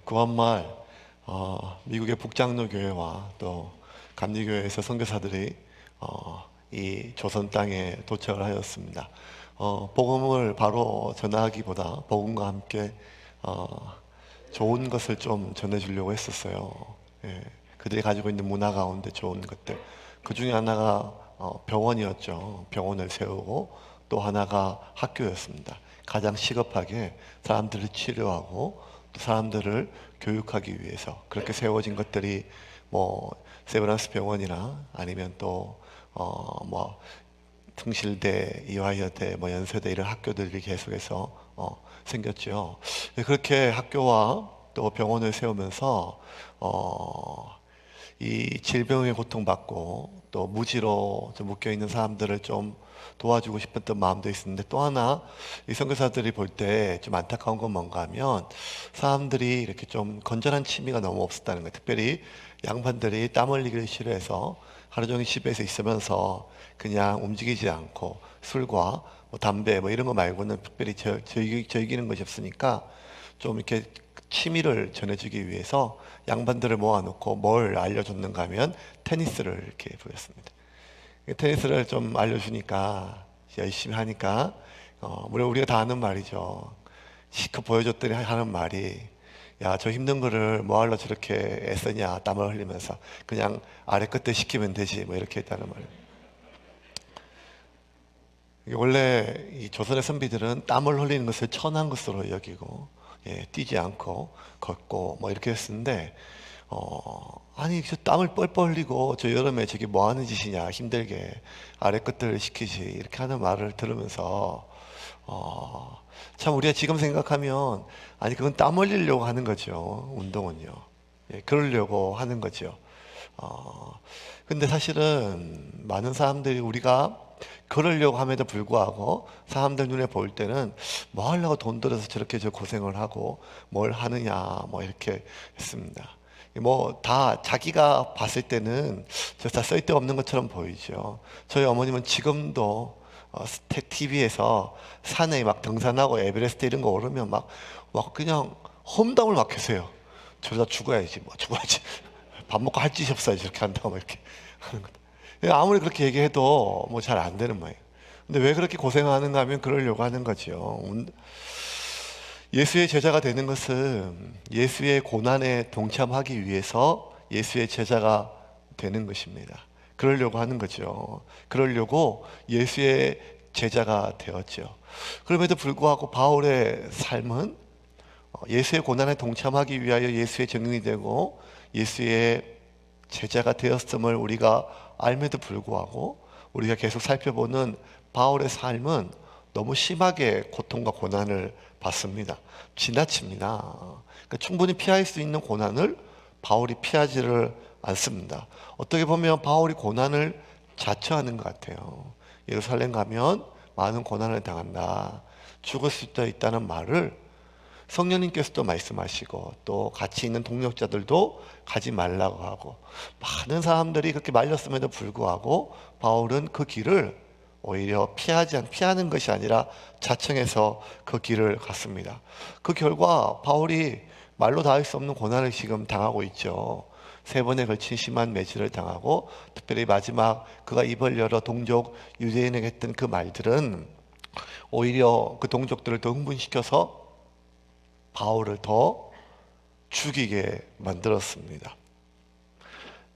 9월말 미국의 북장로 교회와 또 감리교회에서 선교사들이 이 조선 땅에 도착을 하였습니다. 복음을 바로 전하기보다 복음과 함께 좋은 것을 좀 전해주려고 했었어요. 그들이 가지고 있는 문화 가운데 좋은 것들, 그 중에 하나가 병원이었죠. 병원을 세우고 또 하나가 학교였습니다. 가장 시급하게 사람들을 치료하고 또 사람들을 교육하기 위해서 그렇게 세워진 것들이 뭐 세브란스 병원이나 아니면 또뭐 등실대, 이화여대, 뭐 연세대 이런 학교들이 계속해서 생겼죠. 그렇게 학교와 또 병원을 세우면서 이 질병에 고통받고 또 무지로 좀 묶여 있는 사람들을 좀 도와주고 싶었던 마음도 있었는데, 또 하나 이 선교사들이 볼 때 좀 안타까운 건 뭔가 하면 사람들이 이렇게 좀 건전한 취미가 너무 없었다는 거예요. 특별히 양반들이 땀 흘리기를 싫어해서 하루 종일 집에서 있으면서 그냥 움직이지 않고 술과 뭐 담배 뭐 이런 거 말고는 특별히 즐기는 것이 없으니까 좀 이렇게 취미를 전해주기 위해서 양반들을 모아놓고 뭘 알려줬는가 하면 테니스를 이렇게 보였습니다. 테니스를 좀 알려주니까 열심히 하니까 물론 우리가 다 아는 말이죠. 시커 보여줬더니 하는 말이, 야, 저 힘든 거를 뭐하러 저렇게 애쓰냐, 땀을 흘리면서 그냥 아래 끝에 시키면 되지, 뭐 이렇게 했다는 말이에요. 원래 이 조선의 선비들은 땀을 흘리는 것을 천한 것으로 여기고, 뛰지 않고 걷고 뭐 이렇게 했었는데, 아니 저 땀을 뻘뻘 흘리고 저 여름에 저게 뭐 하는 짓이냐, 힘들게 아래 끝을 시키지, 이렇게 하는 말을 들으면서 참 우리가 지금 생각하면, 아니 그건 땀 흘리려고 하는 거죠. 운동은요. 그러려고 하는 거죠. 근데 사실은 많은 사람들이 우리가 그러려고 함에도 불구하고 사람들 눈에 볼 때는 뭐 하려고 돈 들여서 저렇게 저 고생을 하고 뭘 하느냐, 뭐 이렇게 했습니다. 뭐 다 자기가 봤을 때는 저 다 쓸데없는 것처럼 보이죠. 저희 어머님은 지금도 TV에서 산에 막 등산하고 에베레스트 이런 거 오르면 막 그냥 험담을 막 하세요. 저러다 죽어야지, 뭐 죽어야지. 밥 먹고 할 짓이 없어야지, 이렇게 한다고 막 이렇게 하는 거다. 아무리 그렇게 얘기해도 뭐 잘 안 되는 모양이에요. 근데 왜 그렇게 고생하는가 하면 그러려고 하는 거죠. 예수의 제자가 되는 것은 예수의 고난에 동참하기 위해서 예수의 제자가 되는 것입니다. 그러려고 하는 거죠. 그러려고 예수의 제자가 되었죠. 그럼에도 불구하고 바울의 삶은 예수의 고난에 동참하기 위하여 예수의 증인이 되고 예수의 제자가 되었음을 우리가 알면도 불구하고 우리가 계속 살펴보는 바울의 삶은 너무 심하게 고통과 고난을 받습니다. 지나칩니다. 그러니까 충분히 피할 수 있는 고난을 바울이 피하지를 않습니다. 어떻게 보면 바울이 고난을 자처하는 것 같아요. 예루살렘 가면 많은 고난을 당한다, 죽을 수도 있다는 말을 성령님께서도 말씀하시고 또 같이 있는 동력자들도 가지 말라고 하고, 많은 사람들이 그렇게 말렸음에도 불구하고 바울은 그 길을 오히려 피하는 것이 아니라 자청해서 그 길을 갔습니다. 그 결과 바울이 말로 다 할 수 없는 고난을 지금 당하고 있죠. 3번에 걸친 심한 매질을 당하고, 특별히 마지막 그가 입을 열어 동족 유대인에게 했던 그 말들은 오히려 그 동족들을 더 흥분시켜서 바울을 더 죽이게 만들었습니다.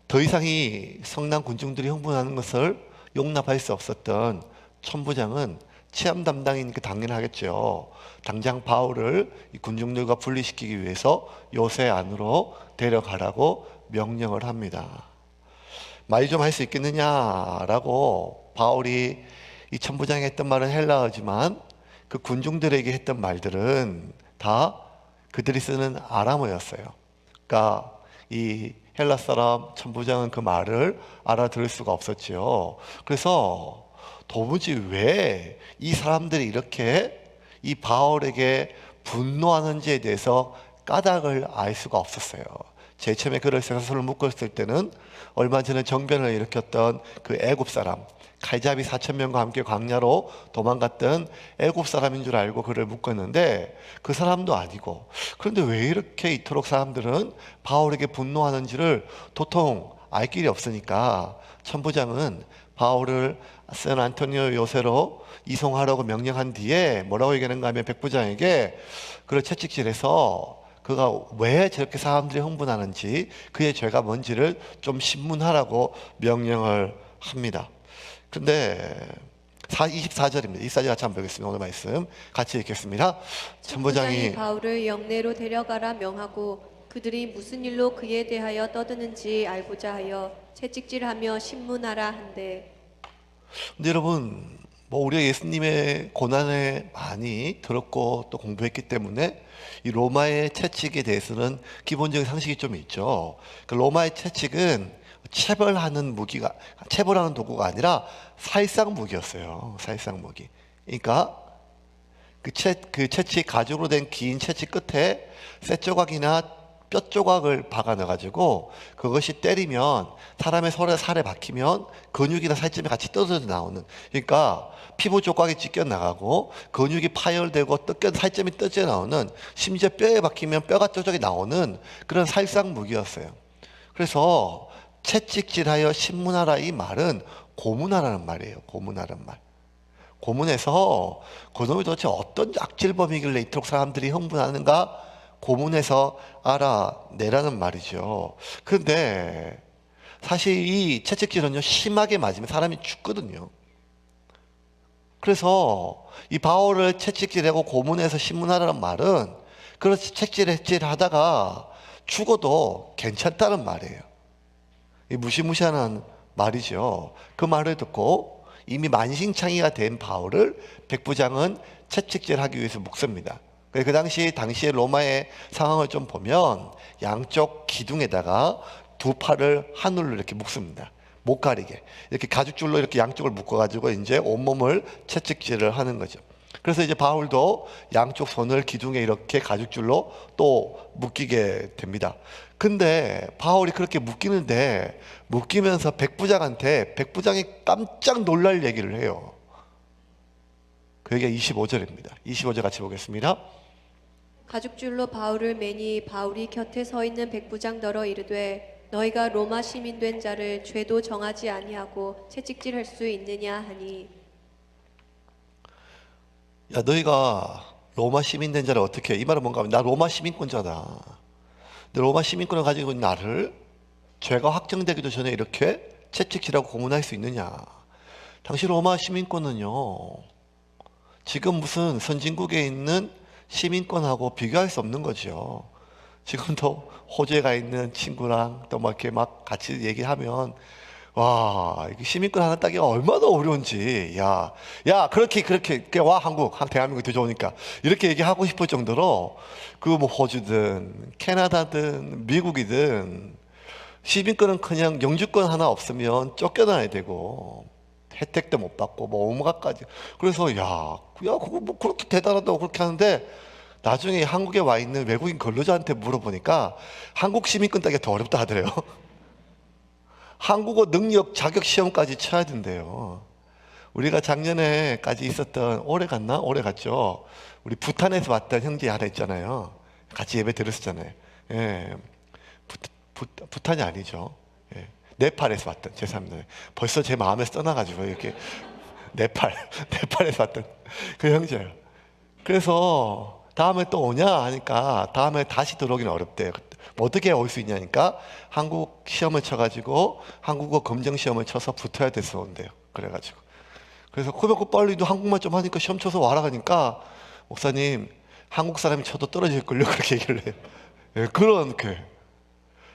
더 이상 이 성난 군중들이 흥분하는 것을 용납할 수 없었던 천부장은 치안 담당이니까 당연하겠죠. 당장 바울을 이 군중들과 분리시키기 위해서 요새 안으로 데려가라고 명령을 합니다. 말 좀 할 수 있겠느냐라고 바울이 이 천부장이 했던 말은 헬라어지만 그 군중들에게 했던 말들은 다 그들이 쓰는 아람어였어요. 그러니까 이 헬라 사람 천부장은 그 말을 알아들을 수가 없었지요. 그래서 도무지 왜 이 사람들이 이렇게 이 바울에게 분노하는지에 대해서 까닭을 알 수가 없었어요. 제일 처음에 그를 쇠사슬로 묶었을 때는 얼마 전에 정변을 일으켰던 그 애굽 사람, 칼잡이 4,000명과 함께 광야로 도망갔던 애굽 사람인 줄 알고 그를 묶었는데 그 사람도 아니고, 그런데 왜 이렇게 이토록 사람들은 바울에게 분노하는지를 도통 알 길이 없으니까 천부장은 바울을 샌 안토니오 요새로 이송하라고 명령한 뒤에 뭐라고 얘기하는가 하면 백부장에게 그를 채찍질해서 그가 왜 저렇게 사람들이 흥분하는지, 그의 죄가 뭔지를 좀 신문하라고 명령을 합니다. 근데 24절입니다. 24절 같이 한번 보겠습니다. 오늘 말씀 같이 읽겠습니다. 천부장이 바울을 영내로 데려가라 명하고 그들이 무슨 일로 그에 대하여 떠드는지 알고자 하여 채찍질하며 신문하라 한대. 근데 여러분, 뭐 우리가 예수님의 고난을 많이 들었고 또 공부했기 때문에 이 로마의 채찍에 대해서는 기본적인 상식이 좀 있죠. 그 로마의 채찍은 체벌하는 무기가, 체벌하는 도구가 아니라 살상 무기였어요. 살상 무기. 그러니까 그 채찍, 가죽으로 된 긴 채찍 끝에 쇠 조각이나 뼈 조각을 박아 넣어가지고 그것이 때리면 사람의 살에 박히면 근육이나 살점이 같이 떨어져 나오는, 그러니까 피부 조각이 찢겨 나가고 근육이 파열되고 살점이 떨어져 나오는, 심지어 뼈에 박히면 뼈가 쪼적이 나오는 그런 살상 무기였어요. 그래서 채찍질하여 신문하라, 이 말은 고문하라는 말이에요. 고문하라는 말. 고문에서 그놈이 도대체 어떤 악질범이길래 이토록 사람들이 흥분하는가 고문해서 알아내라는 말이죠. 근데 사실 이 채찍질은요, 심하게 맞으면 사람이 죽거든요. 그래서 이 바울을 채찍질하고 고문해서 신문하라는 말은 그렇지 채찍질 하다가 죽어도 괜찮다는 말이에요. 이 무시무시한 말이죠. 그 말을 듣고 이미 만신창이가 된 바울을 백부장은 채찍질하기 위해서 묶습니다. 그 당시에 로마의 상황을 좀 보면 양쪽 기둥에다가 두 팔을 하늘로 이렇게 묶습니다. 못 가리게 이렇게 가죽줄로 이렇게 양쪽을 묶어가지고 이제 온몸을 채찍질을 하는 거죠. 그래서 이제 바울도 양쪽 손을 기둥에 이렇게 가죽줄로 또 묶이게 됩니다. 근데 바울이 그렇게 묶이면서 백부장이 깜짝 놀랄 얘기를 해요. 그 얘기가 25절입니다. 25절 같이 보겠습니다. 가죽줄로 바울을 매니 바울이 곁에 서 있는 백부장더러 이르되 너희가 로마 시민 된 자를 죄도 정하지 아니하고 채찍질할 수 있느냐 하니. 야, 너희가 로마 시민 된 자를 어떻게 해? 이 말은 뭔가 하면 나 로마 시민권자다. 근데 로마 시민권을 가지고 있는 나를 죄가 확정되기도 전에 이렇게 채찍질하고 고문할 수 있느냐? 당시 로마 시민권은요, 지금 무슨 선진국에 있는 시민권하고 비교할 수 없는 거죠. 지금도 호주에 가 있는 친구랑 또 막 이렇게 막 같이 얘기하면 와, 이게 시민권 하나 따기가 얼마나 어려운지, 그렇게 와, 대한민국이 더 좋으니까 이렇게 얘기하고 싶을 정도로 그 뭐 호주든 캐나다든 미국이든 시민권은 그냥 영주권 하나 없으면 쫓겨나야 되고 혜택도 못 받고 뭐 온갖까지. 그래서 그거 뭐 그렇게 대단하다고 그렇게 하는데 나중에 한국에 와 있는 외국인 근로자한테 물어보니까 한국 시민권 따기가 더 어렵다 하더래요. 한국어 능력 자격 시험까지 쳐야 된대요. 우리가 작년에까지 있었던, 올해 갔죠. 우리 부탄에서 왔던 형제 하나 있잖아요. 같이 예배 드렸었잖아요. 예. 부탄이 아니죠. 예. 네팔에서 왔던, 죄송합니다. 벌써 제 마음에서 떠나가지고 이렇게 네팔에서 왔던 그 형제예요. 그래서 다음에 또 오냐 하니까 다음에 다시 들어오기는 어렵대요. 어떻게 올 수 있냐니까 한국 시험을 쳐가지고 한국어 검정 시험을 쳐서 붙어야 돼서 온대요. 그래서 그러면 빨리 한국말 좀 하니까 시험 쳐서 와라 하니까 목사님 한국 사람이 쳐도 떨어질걸요, 그렇게 얘기를 해요. 예,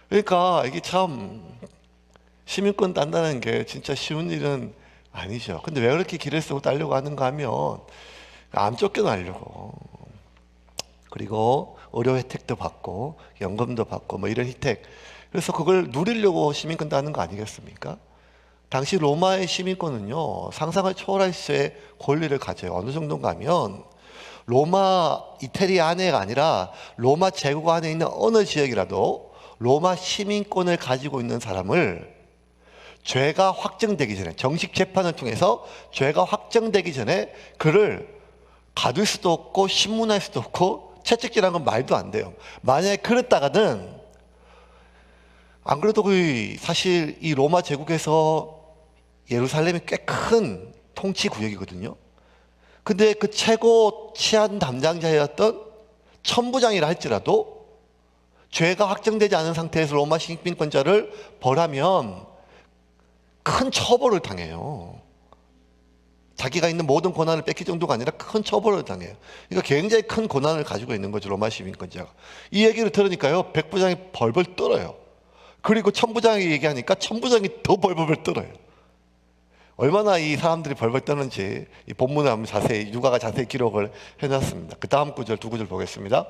그러니까 이게 참 시민권 딴다는 게 진짜 쉬운 일은 아니죠. 근데 왜 그렇게 길을 쓰고 따려고 하는가 하면 안 쫓겨나려고. 그리고 의료 혜택도 받고 연금도 받고 뭐 이런 혜택, 그래서 그걸 누리려고 시민권 따는 거 아니겠습니까? 당시 로마의 시민권은요, 상상을 초월할 수의 권리를 가져요. 어느 정도인가 하면 로마 이태리 안에가 아니라 로마 제국 안에 있는 어느 지역이라도 로마 시민권을 가지고 있는 사람을 죄가 확정되기 전에, 정식 재판을 통해서 죄가 확정되기 전에 그를 가둘 수도 없고 신문할 수도 없고 채찍질하는 건 말도 안 돼요. 만약에 그랬다가는, 안 그래도 사실 이 로마 제국에서 예루살렘이 꽤 큰 통치 구역이거든요. 근데 그 최고 치안 담당자였던 천부장이라 할지라도 죄가 확정되지 않은 상태에서 로마 시민권자를 벌하면 큰 처벌을 당해요. 자기가 있는 모든 권한을 뺏길 정도가 아니라 큰 처벌을 당해요. 그러니까 굉장히 큰 권한을 가지고 있는 거죠, 로마 시민권자가. 이 얘기를 들으니까요, 백부장이 벌벌 떨어요. 그리고 천부장이 얘기하니까 천부장이 더 벌벌 떨어요. 얼마나 이 사람들이 벌벌 떠는지 이 본문에 한번 자세히, 누가가 자세히 기록을 해놨습니다. 그 다음 구절, 두 구절 보겠습니다.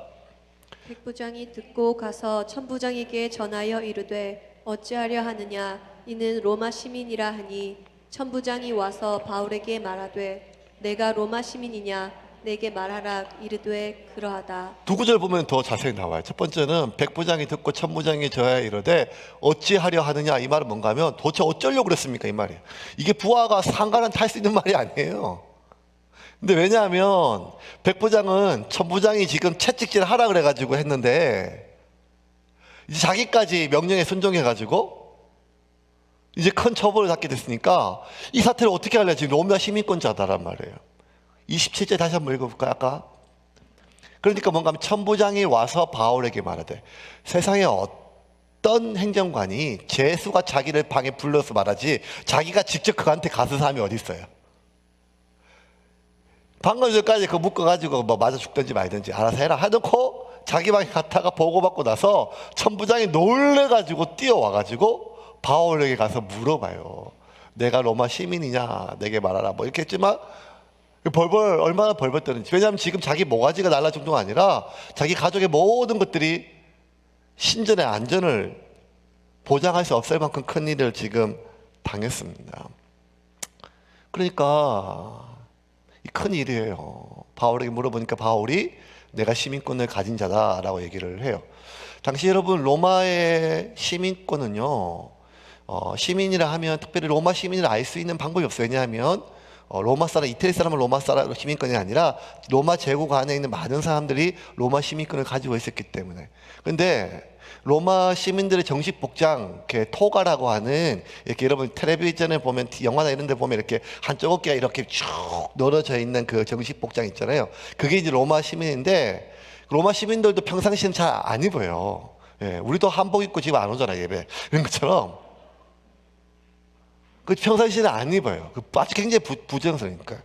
백부장이 듣고 가서 천부장에게 전하여 이르되 어찌하려 하느냐 이는 로마 시민이라 하니 천부장이 와서 바울에게 말하되 내가 로마 시민이냐 내게 말하라 이르되 그러하다. 두 구절 보면 더 자세히 나와요. 첫 번째는 백부장이 듣고 천부장이 저야 이르되 어찌하려 하느냐, 이 말은 뭔가 하면 도대체 어쩌려고 그랬습니까, 이 말이에요. 이게 부하가 상관은 탈 수 있는 말이 아니에요. 근데 왜냐하면 백부장은 천부장이 지금 채찍질 하라 그래가지고 했는데 이제 자기까지 명령에 순종해가지고 이제 큰 처벌을 받게 됐으니까 이 사태를 어떻게 하려, 지금 로마 시민권자다란 말이에요. 27절 다시 한번 읽어볼까요? 아까 그러니까 뭔가 하면 천부장이 와서 바울에게 말하되 세상에 어떤 행정관이 죄수가 자기를 방에 불러서 말하지 자기가 직접 그한테 가서 사람이 어디 있어요? 방금 전까지 그거 묶어가지고 뭐 맞아 죽든지 말든지 알아서 해라 해놓고 자기 방에 갔다가 보고받고 나서 천부장이 놀래가지고 뛰어와가지고 바울에게 가서 물어봐요. 내가 로마 시민이냐, 내게 말하라, 뭐 이렇게 했지만 벌벌, 얼마나 벌벌 떠는지. 왜냐하면 지금 자기 모가지가 날라 정도가 아니라 자기 가족의 모든 것들이 신전의 안전을 보장할 수 없을 만큼 큰 일을 지금 당했습니다. 그러니까 이 큰 일이에요. 바울에게 물어보니까 바울이 내가 시민권을 가진 자다라고 얘기를 해요. 당시 여러분, 로마의 시민권은요, 시민이라 하면 특별히 로마 시민을 알 수 있는 방법이 없어요. 왜냐하면 로마 사람, 이태리 사람은 로마 사람 시민권이 아니라 로마 제국 안에 있는 많은 사람들이 로마 시민권을 가지고 있었기 때문에. 근데 로마 시민들의 정식 복장, 이렇게 토가라고 하는, 이렇게 여러분 텔레비전에 보면, 영화나 이런 데 보면 이렇게 한쪽 어깨가 이렇게 쭉 늘어져 있는 그 정식 복장 있잖아요. 그게 이제 로마 시민인데, 로마 시민들도 평상시엔 잘 안 입어요. 예, 우리도 한복 입고 지금 안 오잖아요, 예배. 이런 것처럼. 그 평상시에는 안 입어요. 그 아주 굉장히 부정스러우니까.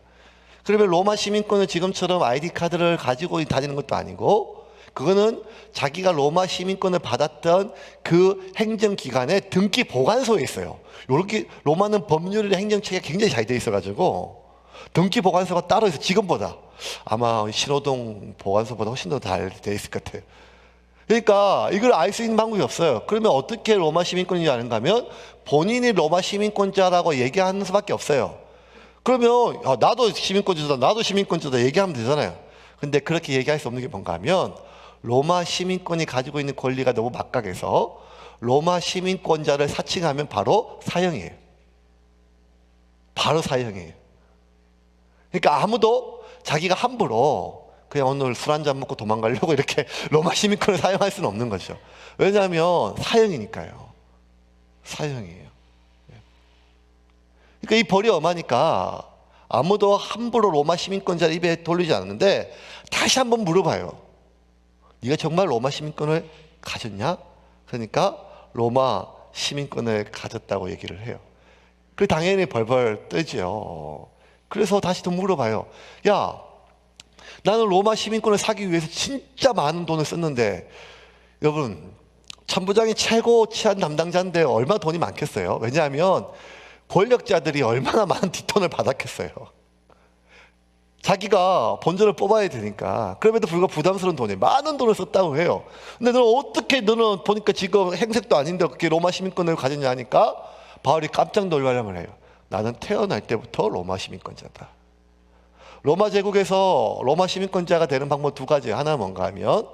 그러면 로마 시민권을 지금처럼 아이디 카드를 가지고 다니는 것도 아니고, 그거는 자기가 로마 시민권을 받았던 그 행정기관의 등기 보관소에 있어요. 요렇게 로마는 법률이나 행정체계가 굉장히 잘 돼 있어가지고 등기 보관소가 따로 있어. 지금보다 아마 신호동 보관소보다 훨씬 더 잘 돼 있을 것 같아요. 그러니까 이걸 알 수 있는 방법이 없어요. 그러면 어떻게 로마 시민권인지 아는가 하면 본인이 로마 시민권자라고 얘기하는 수밖에 없어요. 그러면 나도 시민권자다, 나도 시민권자다 얘기하면 되잖아요. 근데 그렇게 얘기할 수 없는 게 뭔가 하면 로마 시민권이 가지고 있는 권리가 너무 막강해서 로마 시민권자를 사칭하면 바로 사형이에요. 바로 사형이에요. 그러니까 아무도 자기가 함부로 그냥 오늘 술 한잔 먹고 도망가려고 이렇게 로마 시민권을 사용할 수는 없는 거죠. 왜냐하면 사형이니까요. 사형이에요. 그러니까 이 벌이 엄하니까 아무도 함부로 로마 시민권자를 입에 돌리지 않는데 다시 한번 물어봐요. 네가 정말 로마 시민권을 가졌냐? 그러니까 로마 시민권을 가졌다고 얘기를 해요. 그 당연히 벌벌 떠지요. 그래서 다시 또 물어봐요. 야, 나는 로마 시민권을 사기 위해서 진짜 많은 돈을 썼는데, 여러분, 천부장이 최고 치안 담당자인데 얼마나 돈이 많겠어요? 왜냐하면 권력자들이 얼마나 많은 뒷돈을 받았겠어요. 자기가 본전을 뽑아야 되니까. 그럼에도 불구하고 부담스러운 돈이 많은 돈을 썼다고 해요. 근데 너는 어떻게, 너는 보니까 지금 행색도 아닌데 그렇게 로마 시민권을 가졌냐 하니까 바울이 깜짝 놀라려면 해요. 나는 태어날 때부터 로마 시민권자다. 로마 제국에서 로마 시민권자가 되는 방법 두 가지. 하나는 뭔가 하면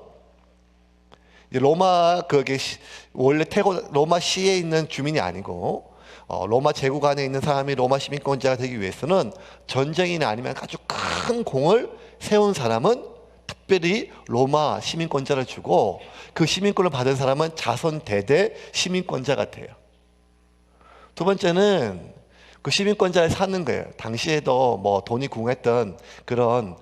로마 그게 원래 로마 시에 있는 주민이 아니고 로마 제국 안에 있는 사람이 로마 시민권자가 되기 위해서는 전쟁이나 아니면 아주 큰 공을 세운 사람은 특별히 로마 시민권자를 주고 그 시민권을 받은 사람은 자손 대대 시민권자가 돼요. 두 번째는 그 시민권자를 사는 거예요. 당시에도 뭐 돈이 궁했던 그런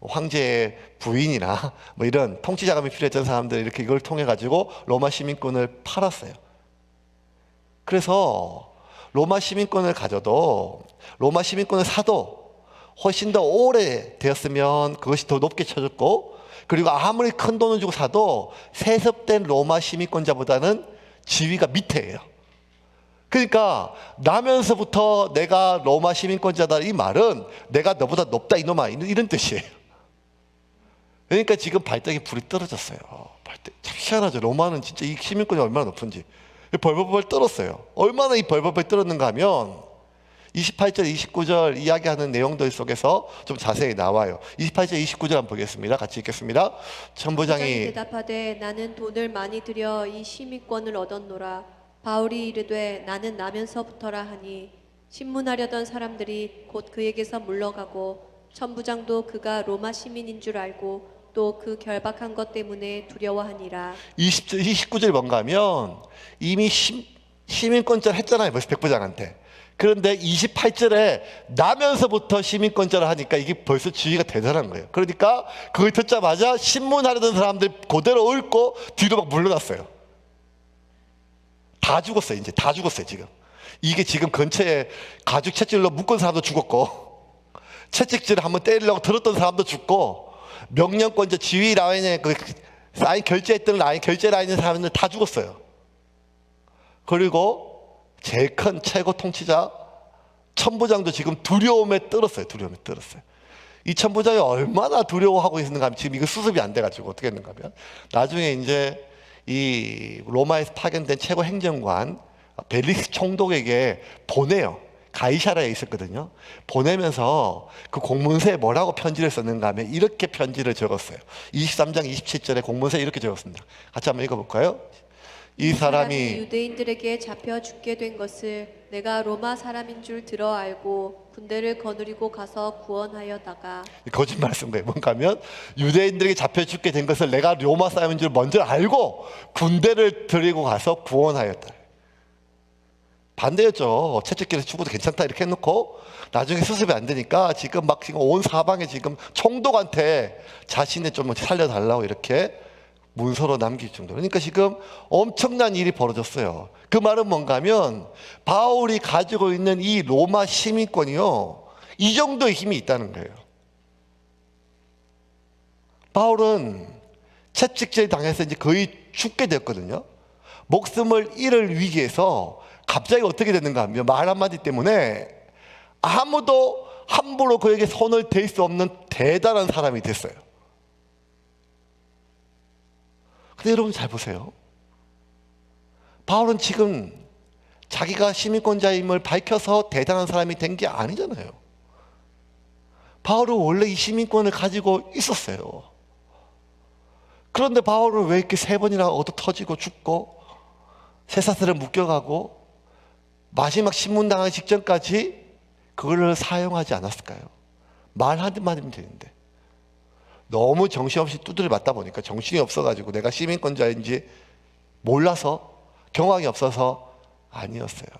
황제의 부인이나 뭐 이런 통치 자금이 필요했던 사람들 이렇게 이걸 통해 가지고 로마 시민권을 팔았어요. 그래서 로마 시민권을 가져도 로마 시민권을 사도 훨씬 더 오래 되었으면 그것이 더 높게 쳐졌고, 그리고 아무리 큰 돈을 주고 사도 세습된 로마 시민권자보다는 지위가 밑에예요. 그러니까 나면서부터 내가 로마 시민권자다 이 말은 내가 너보다 높다 이놈아 이런 뜻이에요. 그러니까 지금 발등에 불이 떨어졌어요. 참 희한하죠. 로마는 진짜 이 시민권이 얼마나 높은지 벌벌벌 떨었어요. 얼마나 이 벌벌벌 떨었는가 하면 28절 29절 이야기하는 내용들 속에서 좀 자세히 나와요. 28절 29절 한번 보겠습니다. 같이 읽겠습니다. 천부장이 천부장이 대답하되 나는 돈을 많이 들여 이 시민권을 얻었노라. 바울이 이르되 나는 나면서부터라 하니 신문하려던 사람들이 곧 그에게서 물러가고 천부장도 그가 로마 시민인 줄 알고 또 그 결박한 것 때문에 두려워하니라. 20절 29절이 뭔가 하면 이미 시민권자를 했잖아요. 벌써 백부장한테. 그런데 28절에 나면서부터 시민권자를 하니까 이게 벌써 지위가 대단한 거예요. 그러니까 그걸 듣자마자 신문하려던 사람들 그대로 읊고 뒤로 막 물러났어요. 다 죽었어요. 이제 다 죽었어요. 지금 이게 지금 근처에 가죽 채찍으로 묶은 사람도 죽었고, 채찍질을 한번 때리려고 들었던 사람도 죽고, 명령권자 지휘 라인에 그 사인 결제했던 라인 결제 라인에 사람들 다 죽었어요. 그리고 제일 큰 최고 통치자 천부장도 지금 두려움에 떨었어요. 두려움에 떨었어요. 이 천부장이 얼마나 두려워하고 있는가 하면 지금 이거 수습이 안 돼가지고 어떻게 했는가 하면 나중에 이제 이 로마에서 파견된 최고 행정관 벨릭스 총독에게 보내요. 가이사라에 있었거든요. 보내면서 그 공문서에 뭐라고 편지를 썼는가 하면 이렇게 편지를 적었어요. 23장 27절에 공문서에 이렇게 적었습니다. 같이 한번 읽어볼까요? 이 사람이 유대인들에게 잡혀 죽게 된 것을 내가 로마 사람인 줄 들어 알고 군대를 거느리고 가서 구원하여다가, 거짓말 쓴 거예요. 뭔가 하면 유대인들에게 잡혀 죽게 된 것을 내가 로마 사람인 줄 먼저 알고 군대를 들이고 가서 구원하였다. 반대였죠. 채찍질에서 죽어도 괜찮다 이렇게 해놓고 나중에 수습이 안 되니까 지금 온 사방에 지금 총독한테 자신의 좀 살려달라고 이렇게 문서로 남길 정도로. 그러니까 지금 엄청난 일이 벌어졌어요. 그 말은 뭔가 하면 바울이 가지고 있는 이 로마 시민권이요, 이 정도의 힘이 있다는 거예요. 바울은 채찍질 당해서 이제 거의 죽게 됐거든요. 목숨을 잃을 위기에서 갑자기 어떻게 됐는가 하면 말 한마디 때문에 아무도 함부로 그에게 손을 댈 수 없는 대단한 사람이 됐어요. 근데 여러분 잘 보세요. 바울은 지금 자기가 시민권자임을 밝혀서 대단한 사람이 된 게 아니잖아요. 바울은 원래 이 시민권을 가지고 있었어요. 그런데 바울은 왜 이렇게 3번이나 얻어 터지고 죽고 쇠사슬에 묶여가고 마지막 신문당하기 직전까지 그걸 사용하지 않았을까요? 말 한마디면 되는데 너무 정신없이 두드려 맞다 보니까 정신이 없어가지고 내가 시민권자인지 몰라서 경황이 없어서 아니었어요.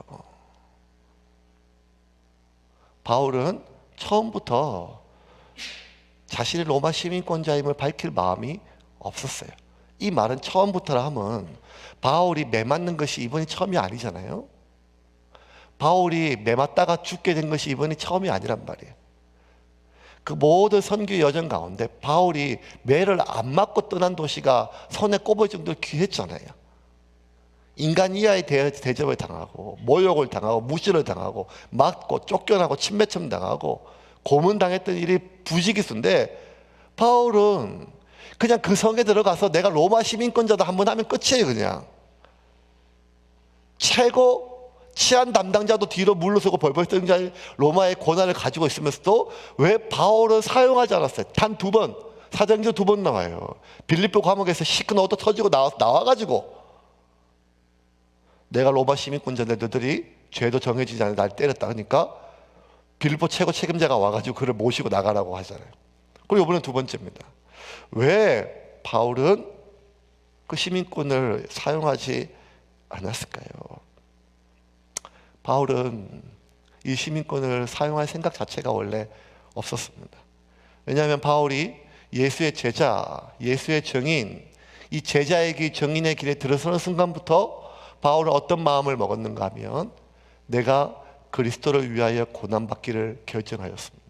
바울은 처음부터 자신이 로마 시민권자임을 밝힐 마음이 없었어요. 이 말은 처음부터라 하면 바울이 매 맞는 것이 이번이 처음이 아니잖아요. 바울이 매 맞다가 죽게 된 것이 이번이 처음이 아니란 말이에요. 그 모든 선교 여정 가운데 바울이 매를 안 맞고 떠난 도시가 손에 꼽을 정도로 귀했잖아요. 인간 이하의 대접을 당하고 모욕을 당하고 무시를 당하고 맞고 쫓겨나고 침매점 당하고 고문당했던 일이 부지기수인데 바울은 그냥 그 성에 들어가서 내가 로마 시민권자다 한번 하면 끝이에요. 그냥 최고 치안 담당자도 뒤로 물러서고 벌벌 떨는 로마의 권한을 가지고 있으면서도 왜 바울은 사용하지 않았어요? 단 2번 사도행전 2번 나와요. 빌립보 감옥에서 시큰 얻어 터지고 나와가지고 내가 로마 시민권자인데 너희들이 죄도 정해지지 않은 날 때렸다 하니까 빌립보 최고 책임자가 와가지고 그를 모시고 나가라고 하잖아요. 그리고 이번엔 2번째입니다. 왜 바울은 그 시민권을 사용하지 않았을까요? 바울은 이 시민권을 사용할 생각 자체가 원래 없었습니다. 왜냐하면 바울이 예수의 제자, 예수의 증인, 이 제자의 길, 증인의 길에 들어서는 순간부터 바울은 어떤 마음을 먹었는가 하면 내가 그리스도를 위하여 고난받기를 결정하였습니다.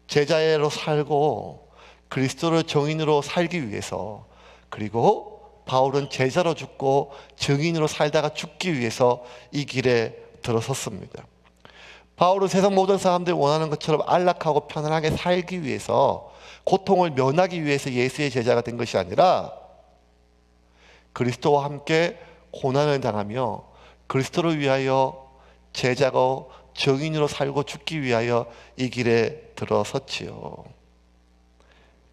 제자로 살고 그리스도를 증인으로 살기 위해서, 그리고 바울은 제자로 죽고 증인으로 살다가 죽기 위해서 이 길에 들어섰습니다. 바울은 세상 모든 사람들이 원하는 것처럼 안락하고 편안하게 살기 위해서, 고통을 면하기 위해서 예수의 제자가 된 것이 아니라 그리스도와 함께 고난을 당하며 그리스도를 위하여 제자고 증인으로 살고 죽기 위하여 이 길에 들어섰지요.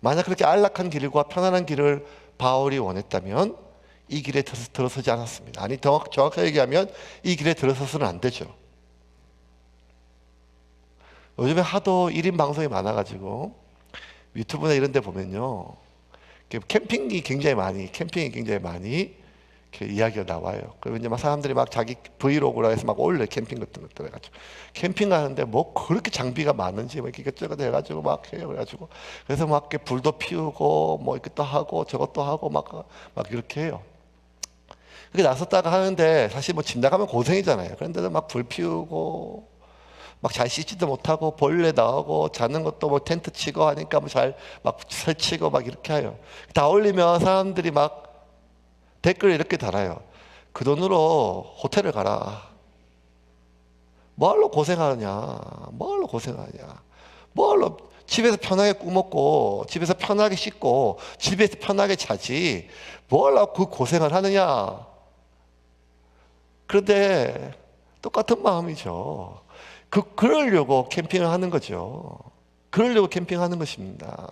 만약 그렇게 안락한 길과 편안한 길을 바울이 원했다면 이 길에 들어서지 않았습니다. 아니, 정확하게 얘기하면 이 길에 들어서서는 안 되죠. 요즘에 하도 1인 방송이 많아가지고 유튜브나 이런 데 보면요, 캠핑이 굉장히 많이 이렇게 이야기가 나와요. 그리고 이제 막 사람들이 막 자기 브이로그라 해서 막 올려, 캠핑 같은 것들 해가지고. 캠핑 가는데 뭐 그렇게 장비가 많은지 막 이것저것 해가지고 막 해요. 그래가지고 그래서 막 이렇게 불도 피우고 뭐 이것도 하고 저것도 하고 막 이렇게 해요. 그렇게 나섰다가 하는데 사실 뭐 집 나가면 고생이잖아요. 그런데도 막 불 피우고 막 잘 씻지도 못하고 벌레 나오고 자는 것도 뭐 텐트 치고 하니까 뭐 잘 막 설치고 막 이렇게 해요. 다 올리면 사람들이 막 댓글을 이렇게 달아요. 그 돈으로 호텔을 가라. 뭐하러 고생하냐? 뭐하러 고생하냐? 뭐하러 집에서 편하게 꾸먹고 집에서 편하게 씻고 집에서 편하게 자지 뭐하러 그 고생을 하느냐? 그런데 똑같은 마음이죠. 그러려고 캠핑을 하는 거죠. 그러려고 캠핑하는 것입니다.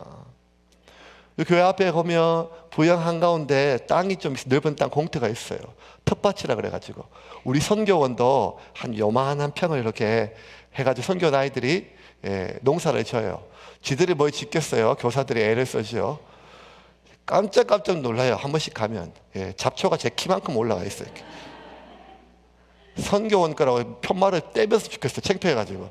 교회 앞에 보면 부영 한가운데 땅이 좀 넓은 땅 공터가 있어요. 텃밭이라 그래가지고 우리 선교원도 한 요만한 평을 이렇게 해가지고 선교원 아이들이 농사를 져요. 지들이 뭘 짓겠어요. 교사들이 애를 써죠. 깜짝 놀라요. 한 번씩 가면 잡초가 제 키만큼 올라가 있어요. 이렇게. 선교원 거라고 편말을 떼면서 죽겠어요. 창피해가지고.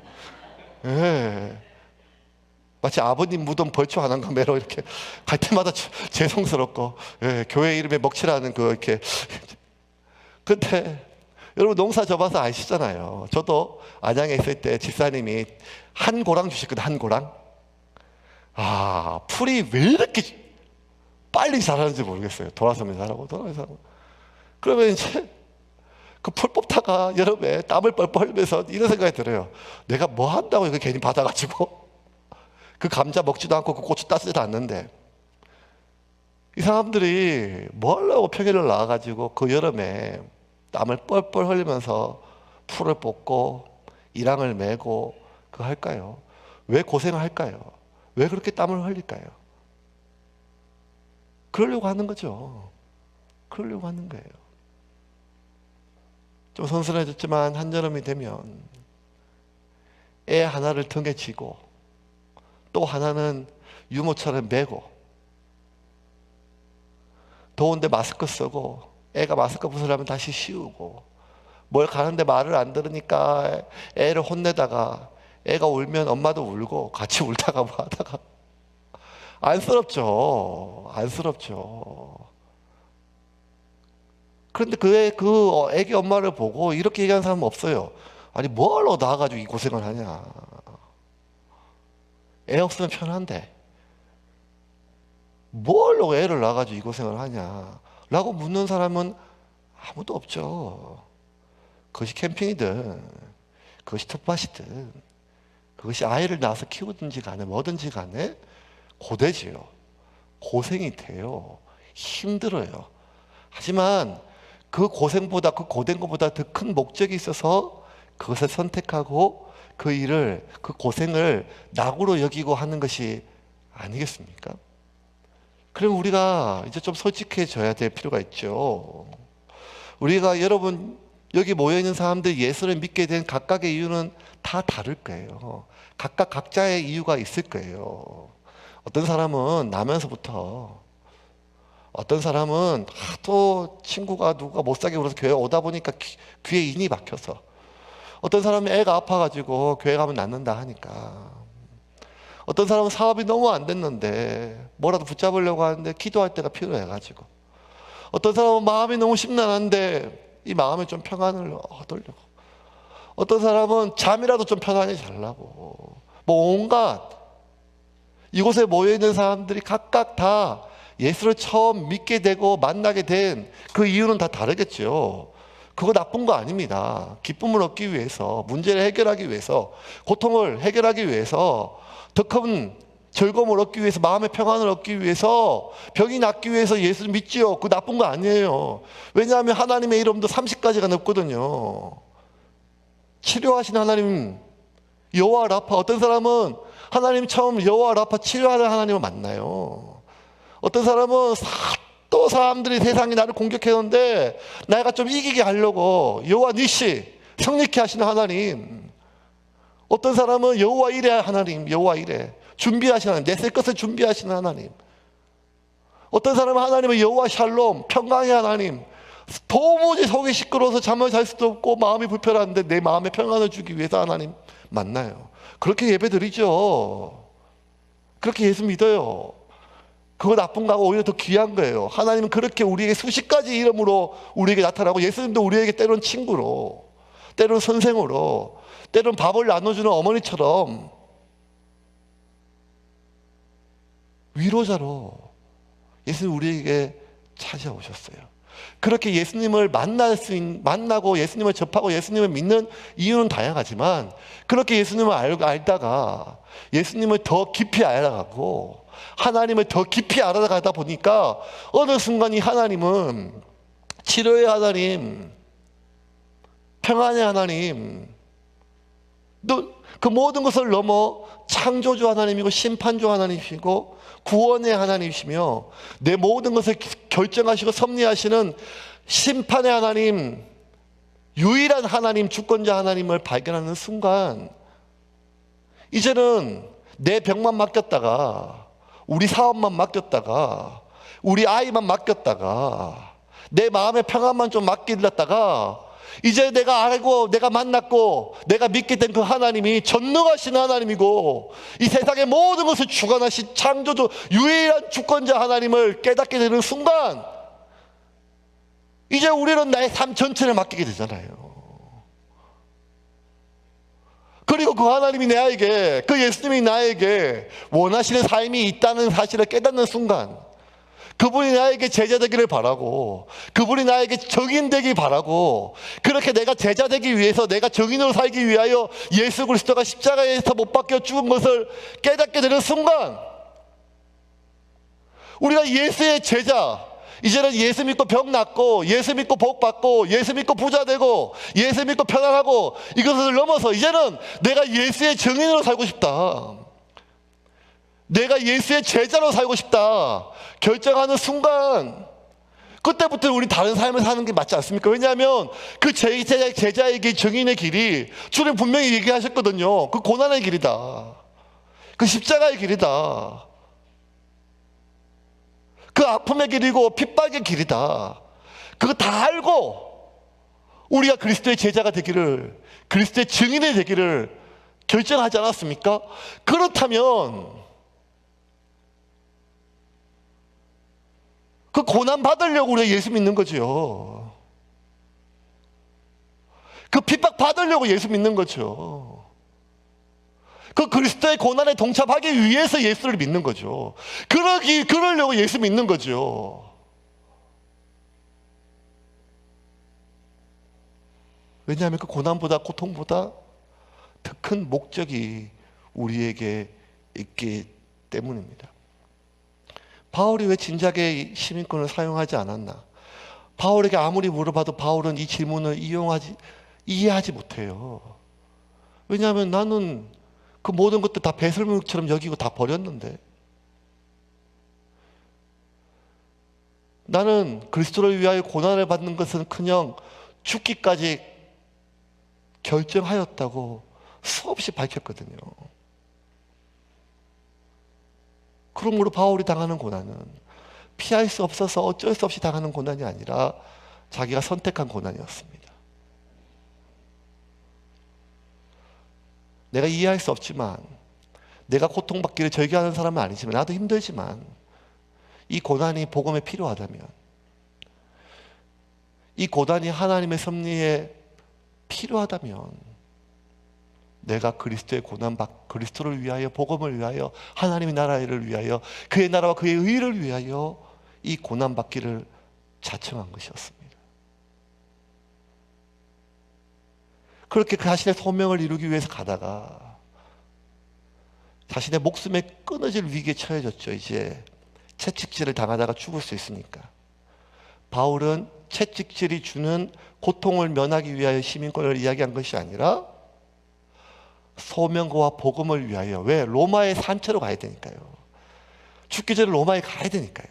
마치 아버님 무덤 벌초 안 한 거 매로 이렇게 갈 때마다 죄송스럽고, 교회 이름에 먹칠하는 그 이렇게. 근데 여러분 농사 져봐서 아시잖아요. 저도 안양에 있을 때 집사님이 한 고랑 주셨거든요. 한 고랑. 아, 풀이 왜 이렇게 빨리 자라는지 모르겠어요. 돌아서면서 자라고. 그러면 이제 그 풀 뽑다가 여름에 땀을 뻘뻘 흘리면서 이런 생각이 들어요. 내가 뭐 한다고 이거 괜히 받아가지고 그 감자 먹지도 않고 그 고추 따지도 않는데, 이 사람들이 뭐 하려고 평일을 나와가지고 그 여름에 땀을 뻘뻘 흘리면서 풀을 뽑고 이랑을 메고 그거 할까요? 왜 고생을 할까요? 왜 그렇게 땀을 흘릴까요? 그러려고 하는 거죠. 그러려고 하는 거예요. 좀 선선해졌지만 한여름이 되면 애 하나를 등에 지고 또 하나는 유모차를 메고 더운데 마스크 쓰고 애가 마스크 벗으려면 다시 씌우고 뭘 가는데 말을 안 들으니까 애를 혼내다가 애가 울면 엄마도 울고 같이 울다가 뭐 하다가 안쓰럽죠. 그런데 그 애기 엄마를 보고 이렇게 얘기하는 사람은 없어요. 아니 뭐하러 나와가지고 이 고생을 하냐. 애 없으면 편한데 뭐하려고 애를 낳아가지고 이 고생을 하냐 라고 묻는 사람은 아무도 없죠. 그것이 캠핑이든 그것이 텃밭이든 그것이 아이를 낳아서 키우든지 간에 뭐든지 간에 고되지요. 고생이 돼요. 힘들어요. 하지만 그 고생보다 그 고된 것보다 더 큰 목적이 있어서 그것을 선택하고 그 일을, 그 고생을 낙으로 여기고 하는 것이 아니겠습니까? 그럼 우리가 이제 좀 솔직해져야 될 필요가 있죠. 우리가 여러분 여기 모여있는 사람들 예수를 믿게 된 각각의 이유는 다 다를 거예요. 각각 각자의 이유가 있을 거예요. 어떤 사람은 나면서부터, 어떤 사람은 또 친구가 누가 못 사게 그래서 교회 오다 보니까 귀에 인이 박혀서, 어떤 사람은 애가 아파가지고 교회 가면 낫는다 하니까, 어떤 사람은 사업이 너무 안 됐는데 뭐라도 붙잡으려고 하는데 기도할 때가 필요해가지고, 어떤 사람은 마음이 너무 심란한데 이 마음에 좀 평안을 얻으려고, 어떤 사람은 잠이라도 좀 편안히 자려고, 뭐 온갖 이곳에 모여있는 사람들이 각각 다 예수를 처음 믿게 되고 만나게 된 그 이유는 다 다르겠죠. 그거 나쁜 거 아닙니다. 기쁨을 얻기 위해서, 문제를 해결하기 위해서, 고통을 해결하기 위해서, 더 큰 즐거움을 얻기 위해서, 마음의 평안을 얻기 위해서, 병이 낫기 위해서 예수를 믿지요. 그거 나쁜 거 아니에요. 왜냐하면 하나님의 이름도 30가지가 넘거든요. 치료하신 하나님 여호와 라파, 어떤 사람은 하나님 처음 여호와 라파 치료하는 하나님을 만나요. 어떤 사람은 또 사람들이 세상이 나를 공격했는데 내가 좀 이기게 하려고 여호와 니시, 성립케 하시는 하나님. 어떤 사람은 여호와 이레 하나님, 여호와 이레 준비하시는 하나님, 내쓸 것을 준비하시는 하나님. 어떤 사람은 하나님은 여호와 샬롬, 평강의 하나님. 도무지 속이 시끄러워서 잠을 잘 수도 없고 마음이 불편한데 내 마음에 평안을 주기 위해서 하나님 만나요. 그렇게 예배드리죠. 그렇게 예수 믿어요. 그거 나쁜 거하고 오히려 더 귀한 거예요. 하나님은 그렇게 우리에게 수십 가지 이름으로 우리에게 나타나고, 예수님도 우리에게 때론 친구로, 때론 선생으로, 때론 밥을 나눠주는 어머니처럼 위로자로 예수님 우리에게 찾아오셨어요. 그렇게 예수님을 만나고 예수님을 접하고 예수님을 믿는 이유는 다양하지만, 그렇게 예수님을 알다가 예수님을 더 깊이 알아가고 하나님을 더 깊이 알아가다 보니까 어느 순간 이 하나님은 치료의 하나님, 평안의 하나님, 그 모든 것을 넘어 창조주 하나님이고 심판주 하나님이시고 구원의 하나님이시며 내 모든 것을 결정하시고 섭리하시는 심판의 하나님, 유일한 하나님, 주권자 하나님을 발견하는 순간, 이제는 내 병만 맡겼다가, 우리 사업만 맡겼다가, 우리 아이만 맡겼다가, 내 마음의 평안만 좀 맡기려다가, 이제 내가 알고 내가 만났고 내가 믿게 된 그 하나님이 전능하신 하나님이고 이 세상의 모든 것을 주관하신 창조주 유일한 주권자 하나님을 깨닫게 되는 순간, 이제 우리는 나의 삶 전체를 맡기게 되잖아요. 그리고 그 하나님이 나에게, 그 예수님이 나에게 원하시는 삶이 있다는 사실을 깨닫는 순간, 그분이 나에게 제자 되기를 바라고, 그분이 나에게 증인 되기 바라고, 그렇게 내가 제자 되기 위해서, 내가 증인으로 살기 위하여 예수 그리스도가 십자가에서 못 박혀 죽은 것을 깨닫게 되는 순간, 우리가 예수의 제자, 이제는 예수 믿고 병 낫고, 예수 믿고 복 받고, 예수 믿고 부자 되고, 예수 믿고 편안하고, 이것을 넘어서 이제는 내가 예수의 증인으로 살고 싶다, 내가 예수의 제자로 살고 싶다 결정하는 순간, 그때부터 우리 다른 삶을 사는 게 맞지 않습니까? 왜냐하면 그 제자에게 증인의 길이, 주님 분명히 얘기하셨거든요. 그 고난의 길이다, 그 십자가의 길이다, 그 아픔의 길이고 핍박의 길이다. 그거 다 알고 우리가 그리스도의 제자가 되기를, 그리스도의 증인이 되기를 결정하지 않았습니까? 그렇다면 그 고난 받으려고 우리가 예수 믿는 거죠. 그 핍박 받으려고 예수 믿는 거죠. 그 그리스도의 고난에 동참하기 위해서 예수를 믿는 거죠. 그러려고 예수 믿는 거죠. 왜냐하면 그 고난보다, 고통보다 더 큰 목적이 우리에게 있기 때문입니다. 바울이 왜 진작에 시민권을 사용하지 않았나? 바울에게 아무리 물어봐도 바울은 이 질문을 이해하지 못해요. 왜냐하면 나는 그 모든 것들 다 배설물처럼 여기고 다 버렸는데, 나는 그리스도를 위하여 고난을 받는 것은 그냥 죽기까지 결정하였다고 수없이 밝혔거든요. 그러므로 바울이 당하는 고난은 피할 수 없어서 어쩔 수 없이 당하는 고난이 아니라 자기가 선택한 고난이었습니다. 내가 이해할 수 없지만, 내가 고통받기를 절개하는 사람은 아니지만, 나도 힘들지만 이 고난이 복음에 필요하다면, 이 고난이 하나님의 섭리에 필요하다면, 내가 그리스도의 그리스도를 위하여, 복음을 위하여, 하나님의 나라를 위하여, 그의 나라와 그의 의를 위하여 이 고난받기를 자청한 것이었습니다. 그렇게 그 자신의 소명을 이루기 위해서 가다가 자신의 목숨에 끊어질 위기에 처해졌죠. 이제 채찍질을 당하다가 죽을 수 있으니까. 바울은 채찍질이 주는 고통을 면하기 위하여 시민권을 이야기한 것이 아니라 소명과 복음을 위하여. 왜? 로마의 산채로 가야 되니까요. 죽기 전에 로마에 가야 되니까요.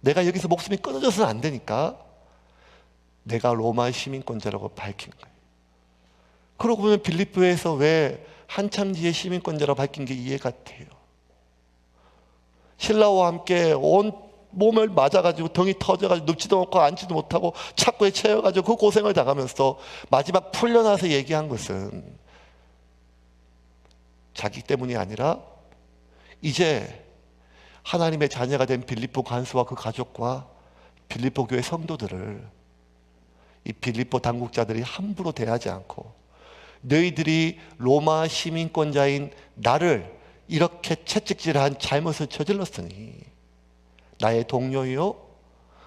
내가 여기서 목숨이 끊어져서는 안 되니까 내가 로마의 시민권자라고 밝힌 거예요. 그러고 보면 빌립보에서 왜 한참 뒤에 시민권자라고 밝힌 게 이해가 돼요. 신라와 함께 온 몸을 맞아가지고 덩이 터져가지고 눕지도 못하고 앉지도 못하고 착고에 채여가지고 그 고생을 당하면서 마지막 풀려나서 얘기한 것은 자기 때문이 아니라 이제 하나님의 자녀가 된 빌립보 간수와 그 가족과 빌립보 교회 성도들을 이 빌립보 당국자들이 함부로 대하지 않고, 너희들이 로마 시민권자인 나를 이렇게 채찍질한 잘못을 저질렀으니 나의 동료요,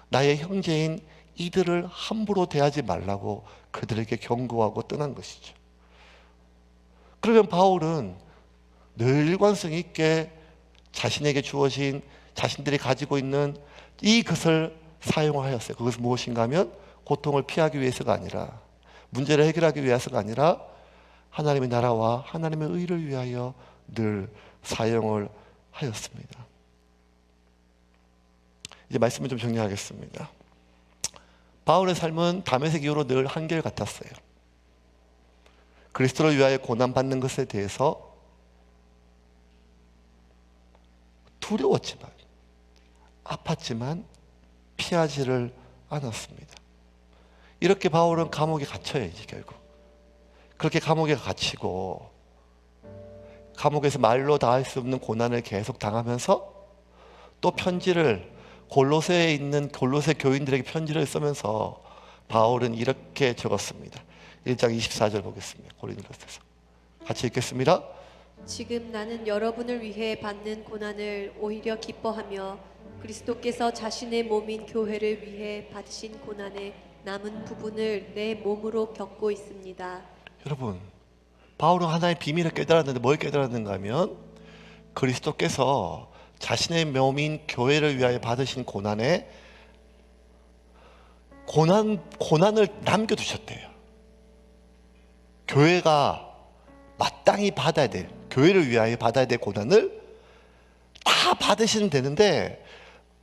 나의 형제인 이들을 함부로 대하지 말라고 그들에게 경고하고 떠난 것이죠. 그러면 바울은 늘 일관성 있게 자신에게 주어진, 자신들이 가지고 있는 이것을 사용하였어요. 그것은 무엇인가 하면 고통을 피하기 위해서가 아니라, 문제를 해결하기 위해서가 아니라 하나님의 나라와 하나님의 의를 위하여 늘 사용을 하였습니다. 이제 말씀을 좀 정리하겠습니다. 바울의 삶은 다메섹 이후로 늘 한결같았어요. 그리스도를 위하여 고난받는 것에 대해서 두려웠지만, 아팠지만 피하지를 않았습니다. 이렇게 바울은 감옥에 갇혀야지 결국. 그렇게 감옥에 갇히고 감옥에서 말로 다 할 수 없는 고난을 계속 당하면서 또 편지를, 골로새에 있는 골로새 교인들에게 편지를 쓰면서 바울은 이렇게 적었습니다. 1장 24절 보겠습니다. 고린도서에서 같이 읽겠습니다. 지금 나는 여러분을 위해 받는 고난을 오히려 기뻐하며 그리스도께서 자신의 몸인 교회를 위해 받으신 고난의 남은 부분을 내 몸으로 겪고 있습니다. 여러분, 바울은 하나의 비밀을 깨달았는데 뭘 깨달았는가 하면 그리스도께서 자신의 몸인 교회를 위하여 받으신 고난에 고난을 남겨두셨대요. 교회가 마땅히 받아야 될, 교회를 위하여 받아야 될 고난을 다 받으시면 되는데,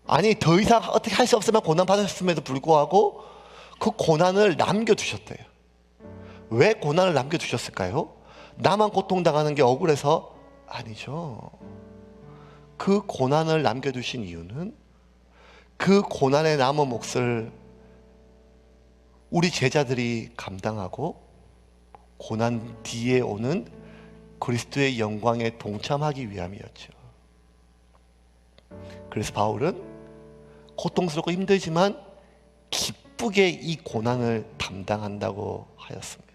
아니 더 이상 어떻게 할 수 없으면 고난 받으셨음에도 불구하고 그 고난을 남겨두셨대요. 왜 고난을 남겨두셨을까요? 나만 고통당하는 게 억울해서? 아니죠. 그 고난을 남겨두신 이유는 그 고난의 남은 몫을 우리 제자들이 감당하고 고난 뒤에 오는 그리스도의 영광에 동참하기 위함이었죠. 그래서 바울은 고통스럽고 힘들지만 기쁘게 이 고난을 담당한다고 하였습니다.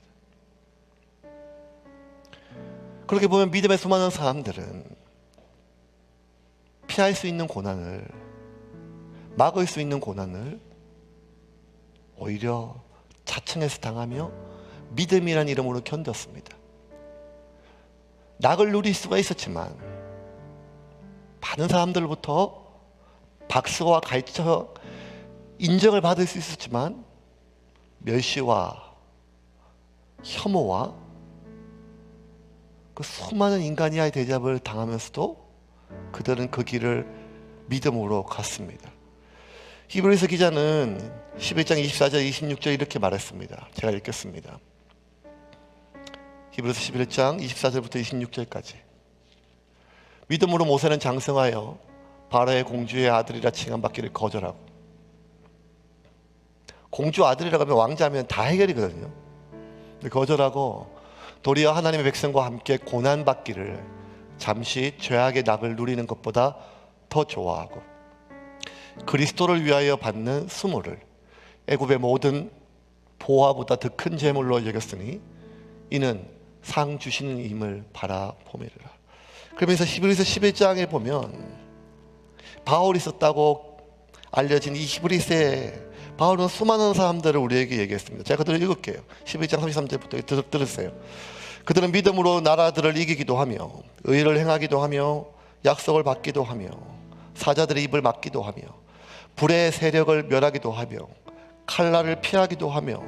그렇게 보면 믿음의 수많은 사람들은 피할 수 있는 고난을, 막을 수 있는 고난을 오히려 자청해서 당하며 믿음이라는 이름으로 견뎠습니다. 낙을 누릴 수가 있었지만, 많은 사람들로부터 박수와 갈채, 인정을 받을 수 있었지만 멸시와 혐오와 그 수많은 인간이와의 대접을 당하면서도 그들은 그 길을 믿음으로 갔습니다. 히브리서 기자는 11장 24절 26절 이렇게 말했습니다. 제가 읽겠습니다. 히브리서 11장 24절부터 26절까지. 믿음으로 모세는 장성하여 바로의 공주의 아들이라 칭함받기를 거절하고, 공주 아들이라고 하면 왕자면 다 해결이거든요. 근데 거절하고 도리어 하나님의 백성과 함께 고난받기를 잠시 죄악의 낙을 누리는 것보다 더 좋아하고, 그리스도를 위하여 받는 수모를 애굽의 모든 보화보다 더 큰 재물로 여겼으니 이는 상 주시는 임을 바라보미르라. 그러면서 히브리서 11장에 보면 바울이 썼다고 알려진 이 히브리서에 바울은 수많은 사람들을 우리에게 얘기했습니다. 제가 그들을 읽을게요. 11장 33절부터 들으세요. 그들은 믿음으로 나라들을 이기기도 하며 의를 행하기도 하며 약속을 받기도 하며 사자들의 입을 막기도 하며 불의 세력을 멸하기도 하며 칼날을 피하기도 하며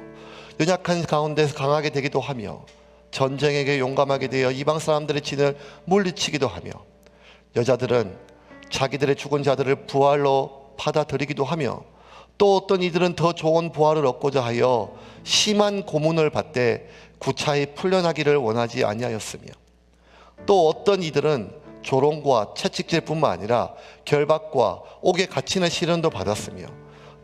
연약한 가운데서 강하게 되기도 하며 전쟁에게 용감하게 되어 이방 사람들의 진을 물리치기도 하며 여자들은 자기들의 죽은 자들을 부활로 받아들이기도 하며 또 어떤 이들은 더 좋은 부활을 얻고자 하여 심한 고문을 받되 구차히 풀려나기를 원하지 아니하였으며 또 어떤 이들은 조롱과 채찍질뿐만 아니라 결박과 옥에 갇히는 시련도 받았으며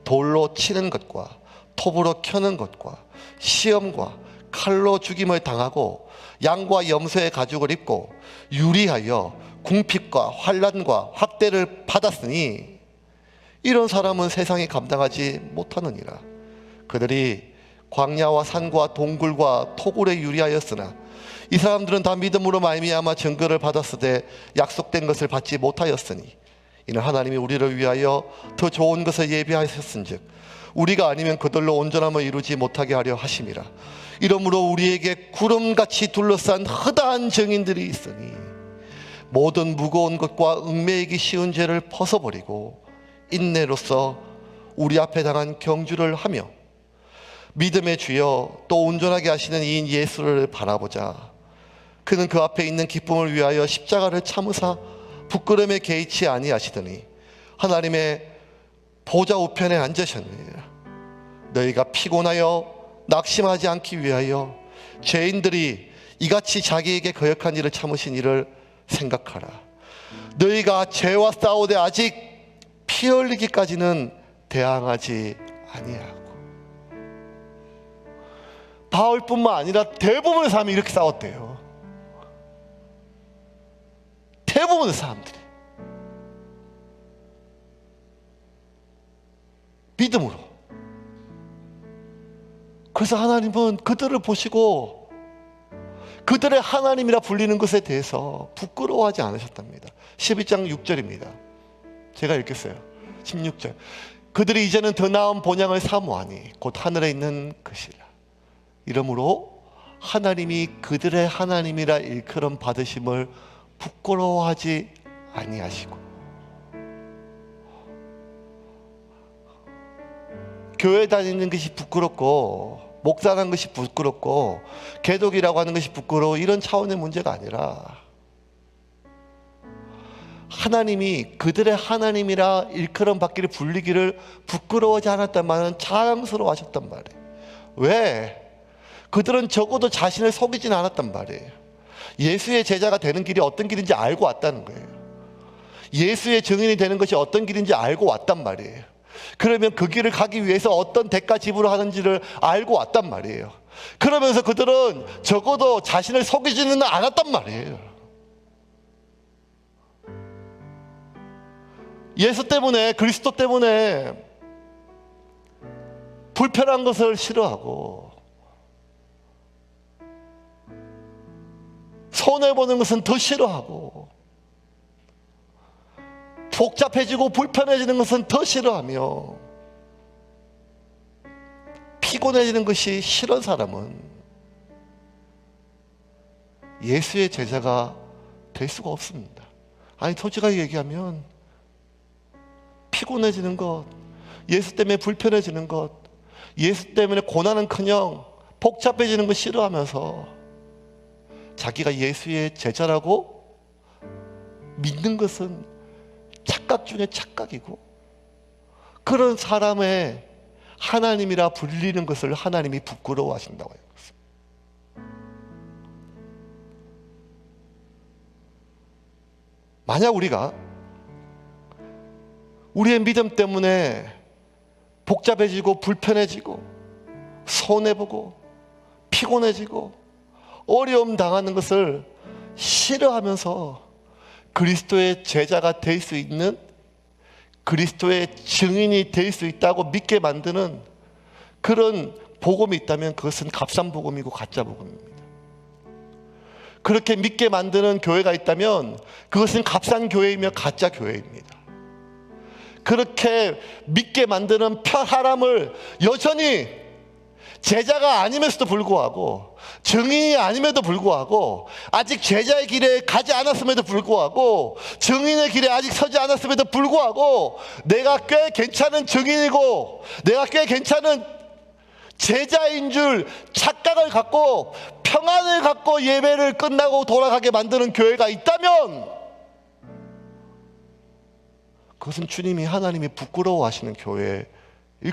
돌로 치는 것과 톱으로 켜는 것과 시험과 칼로 죽임을 당하고 양과 염소의 가죽을 입고 유리하여 궁핍과 환난과 학대를 받았으니 이런 사람은 세상이 감당하지 못하느니라. 그들이 광야와 산과 동굴과 토굴에 유리하였으나 이 사람들은 다 믿음으로 말미암아 증거를 받았으되 약속된 것을 받지 못하였으니 이는 하나님이 우리를 위하여 더 좋은 것을 예비하셨은즉 우리가 아니면 그들로 온전함을 이루지 못하게 하려 하심이라. 이러므로 우리에게 구름같이 둘러싼 허다한 증인들이 있으니 모든 무거운 것과 얽매이기 쉬운 죄를 벗어버리고 인내로서 우리 앞에 당한 경주를 하며 믿음의 주여 또 온전하게 하시는 이인 예수를 바라보자. 그는 그 앞에 있는 기쁨을 위하여 십자가를 참으사 부끄러움에 개의치 아니하시더니 하나님의 보좌 우편에 앉으셨느니라. 너희가 피곤하여 낙심하지 않기 위하여 죄인들이 이같이 자기에게 거역한 일을 참으신 일을 생각하라. 너희가 죄와 싸우되 아직 피 흘리기까지는 대항하지 아니하고. 바울뿐만 아니라 대부분의 사람이 이렇게 싸웠대요. 대부분의 사람들이 믿음으로. 그래서 하나님은 그들을 보시고 그들의 하나님이라 불리는 것에 대해서 부끄러워하지 않으셨답니다. 12장 6절입니다. 제가 읽겠어요. 16절. 그들이 이제는 더 나은 본향을 사모하니 곧 하늘에 있는 것이라. 이러므로 하나님이 그들의 하나님이라 일컬음 받으심을 부끄러워하지 아니하시고, 교회 다니는 것이 부끄럽고 목사라는 것이 부끄럽고 개독이라고 하는 것이 부끄러워 이런 차원의 문제가 아니라 하나님이 그들의 하나님이라 일컬음 받기를 불리기를 부끄러워하지 않았단 말은 자랑스러워 하셨단 말이에요. 왜? 그들은 적어도 자신을 속이진 않았단 말이에요. 예수의 제자가 되는 길이 어떤 길인지 알고 왔다는 거예요. 예수의 증인이 되는 것이 어떤 길인지 알고 왔단 말이에요. 그러면 그 길을 가기 위해서 어떤 대가 지불을 하는지를 알고 왔단 말이에요. 그러면서 그들은 적어도 자신을 속이지는 않았단 말이에요. 예수 때문에, 그리스도 때문에 불편한 것을 싫어하고 손해보는 것은 더 싫어하고 복잡해지고 불편해지는 것은 더 싫어하며 피곤해지는 것이 싫은 사람은 예수의 제자가 될 수가 없습니다. 아니 솔직하게 얘기하면 피곤해지는 것, 예수 때문에 불편해지는 것, 예수 때문에 고난은커녕 복잡해지는 거 싫어하면서 자기가 예수의 제자라고 믿는 것은 착각 중에 착각이고, 그런 사람의 하나님이라 불리는 것을 하나님이 부끄러워하신다고 해요. 만약 우리가 우리의 믿음 때문에 복잡해지고 불편해지고 손해보고 피곤해지고 어려움 당하는 것을 싫어하면서 그리스도의 제자가 될 수 있는, 그리스도의 증인이 될 수 있다고 믿게 만드는 그런 복음이 있다면 그것은 값싼 복음이고 가짜 복음입니다. 그렇게 믿게 만드는 교회가 있다면 그것은 값싼 교회이며 가짜 교회입니다. 그렇게 믿게 만드는 사람을 여전히 제자가 아님에도 불구하고, 증인이 아님에도 불구하고, 아직 제자의 길에 가지 않았음에도 불구하고, 증인의 길에 아직 서지 않았음에도 불구하고, 내가 꽤 괜찮은 증인이고 내가 꽤 괜찮은 제자인 줄 착각을 갖고 평안을 갖고 예배를 끝나고 돌아가게 만드는 교회가 있다면 그것은 주님이, 하나님이 부끄러워하시는 교회일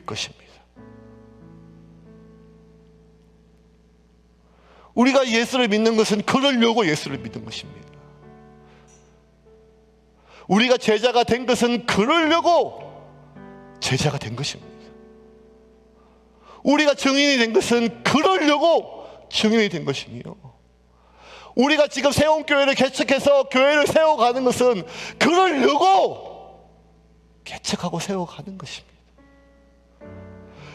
것입니다. 우리가 예수를 믿는 것은 그러려고 예수를 믿는 것입니다. 우리가 제자가 된 것은 그러려고 제자가 된 것입니다. 우리가 증인이 된 것은 그러려고 증인이 된 것이며, 우리가 지금 세운 교회를 개척해서 교회를 세워가는 것은 그러려고 개척하고 세워가는 것입니다.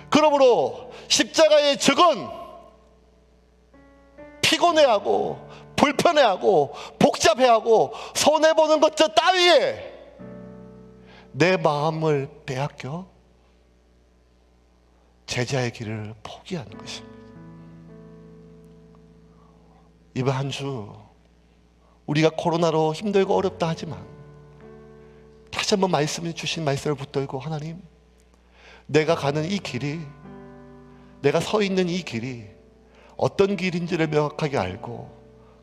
그러므로 십자가의 적은 피곤해하고 불편해하고 복잡해하고 손해보는 것 저 따위에 내 마음을 빼앗겨 제자의 길을 포기하는 것입니다. 이번 한 주 우리가 코로나로 힘들고 어렵다 하지만 다시 한번 말씀해 주신 말씀을 붙들고, 하나님, 내가 가는 이 길이, 내가 서 있는 이 길이 어떤 길인지를 명확하게 알고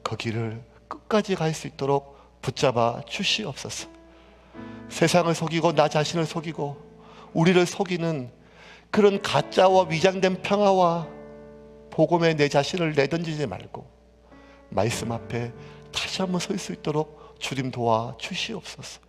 그 길을 끝까지 갈 수 있도록 붙잡아 주시옵소서. 세상을 속이고 나 자신을 속이고 우리를 속이는 그런 가짜와 위장된 평화와 복음에 내 자신을 내던지지 말고 말씀 앞에 다시 한번 설 수 있도록 주님 도와 주시옵소서.